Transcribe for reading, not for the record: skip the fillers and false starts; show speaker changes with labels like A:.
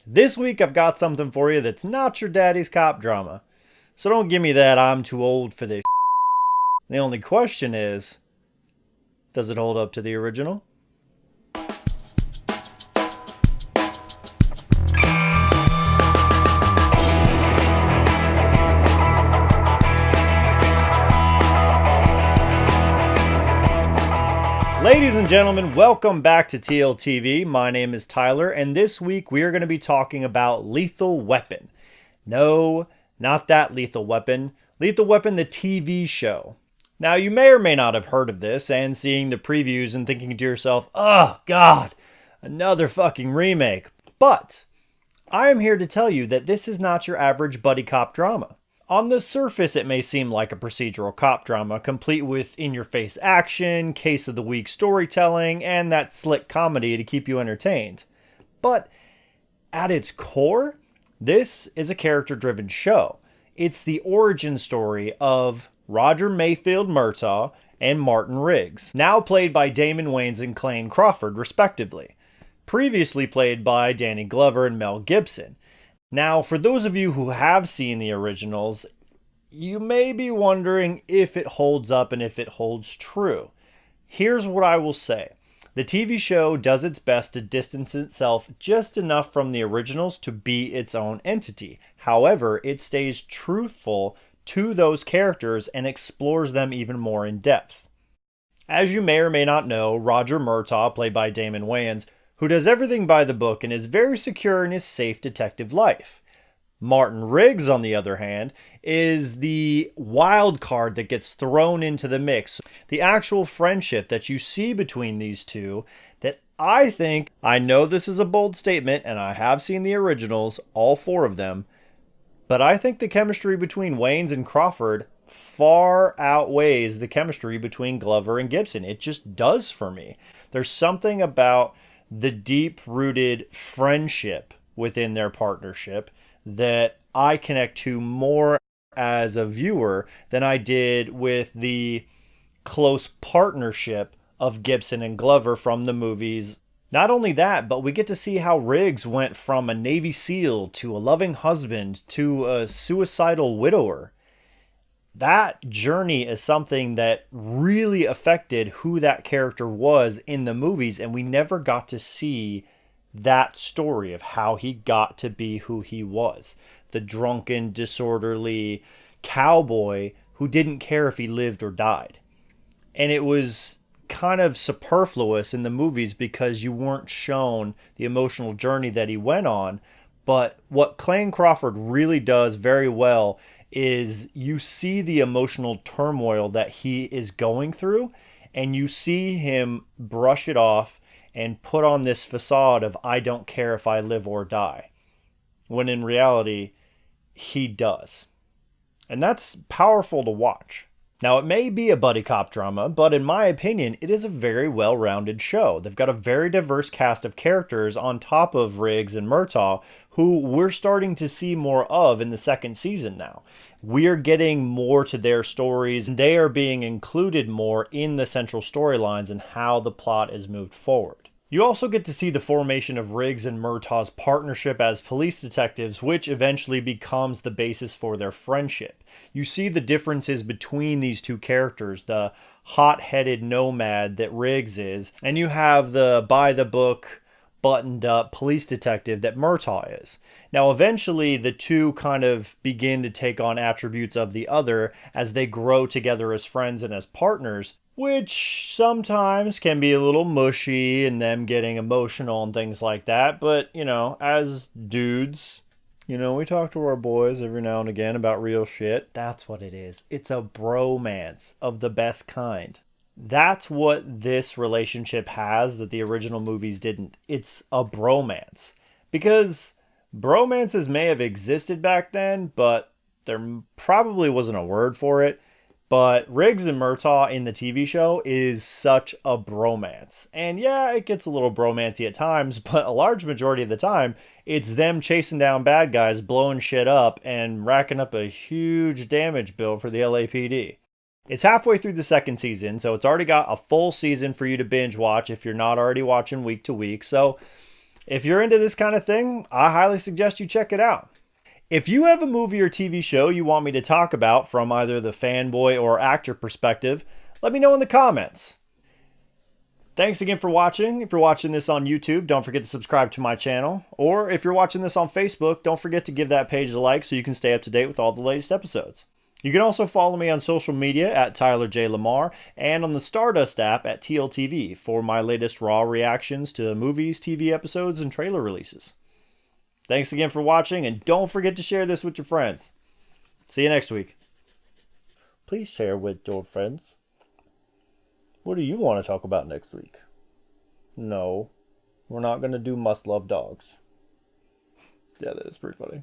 A: This week I've got something for you that's not your daddy's cop drama. So don't give me that I'm too old for this. The only question is, does it hold up to the original? Ladies and gentlemen, welcome back to TLTV. My name is Tyler, and this week we are going to be talking about Lethal Weapon. No, not that Lethal Weapon. Lethal Weapon, the TV show. Now, you may or may not have heard of this and seeing the previews and thinking to yourself, oh, God, another fucking remake. But I am here to tell you that this is not your average buddy cop drama. On the surface, it may seem like a procedural cop drama, complete with in-your-face action, case of the week storytelling, and that slick comedy to keep you entertained. But at its core, this is a character-driven show. It's the origin story of Roger Mayfield Murtaugh and Martin Riggs, now played by Damon Wayans and Clayne Crawford, respectively. Previously played by Danny Glover and Mel Gibson. Now, for those of you who have seen the originals, you may be wondering if it holds up and if it holds true. Here's what I will say. The TV show does its best to distance itself just enough from the originals to be its own entity. However, it stays truthful to those characters and explores them even more in depth. As you may or may not know, Roger Murtaugh, played by Damon Wayans, who does everything by the book and is very secure in his safe detective life. Martin Riggs, on the other hand, is the wild card that gets thrown into the mix. The actual friendship that you see between these two that I know this is a bold statement and I have seen the originals, all four of them, but I think the chemistry between Wayans and Crawford far outweighs the chemistry between Glover and Gibson. It just does for me. There's something about the deep-rooted friendship within their partnership that I connect to more as a viewer than I did with the close partnership of Gibson and Glover from the movies. Not only that, but we get to see how Riggs went from a Navy SEAL to a loving husband to a suicidal widower. That journey is something that really affected who that character was in the movies, and we never got to see that story of how he got to be who he was. The drunken, disorderly cowboy who didn't care if he lived or died. And it was kind of superfluous in the movies because you weren't shown the emotional journey that he went on. But what Clayne Crawford really does very well is you see the emotional turmoil that he is going through, and you see him brush it off and put on this facade of I don't care if I live or die, when in reality he does. And that's powerful to watch. Now, it may be a buddy cop drama, but in my opinion, it is a very well-rounded show. They've got a very diverse cast of characters on top of Riggs and Murtaugh, who we're starting to see more of in the second season now. We're getting more to their stories, and they are being included more in the central storylines and how the plot is moved forward. You also get to see the formation of Riggs and Murtaugh's partnership as police detectives, which eventually becomes the basis for their friendship. You see the differences between these two characters, the hot-headed nomad that Riggs is, and you have the by-the-book, buttoned-up police detective that Murtaugh is. Now, eventually, the two kind of begin to take on attributes of the other as they grow together as friends and as partners, which sometimes can be a little mushy and them getting emotional and things like that. But, as dudes, we talk to our boys every now and again about real shit. That's what it is. It's a bromance of the best kind. That's what this relationship has that the original movies didn't. It's a bromance. Because bromances may have existed back then, but there probably wasn't a word for it. But Riggs and Murtaugh in the TV show is such a bromance. And yeah, it gets a little bromancy at times, but a large majority of the time, it's them chasing down bad guys, blowing shit up, and racking up a huge damage bill for the LAPD. It's halfway through the second season, so it's already got a full season for you to binge watch if you're not already watching week to week. So If you're into this kind of thing, I highly suggest you check it out. If you have a movie or TV show you want me to talk about from either the fanboy or actor perspective, let me know in the comments. Thanks again for watching. If you're watching this on YouTube, don't forget to subscribe to my channel. Or if you're watching this on Facebook, don't forget to give that page a like so you can stay up to date with all the latest episodes. You can also follow me on social media at Tyler J. Lamar and on the Stardust app at TLTV for my latest raw reactions to movies, TV episodes, and trailer releases. Thanks again for watching, and don't forget to share this with your friends. See you next week. Please share with your friends. What do you want to talk about next week? No, we're not going to do must love dogs. Yeah, that is pretty funny.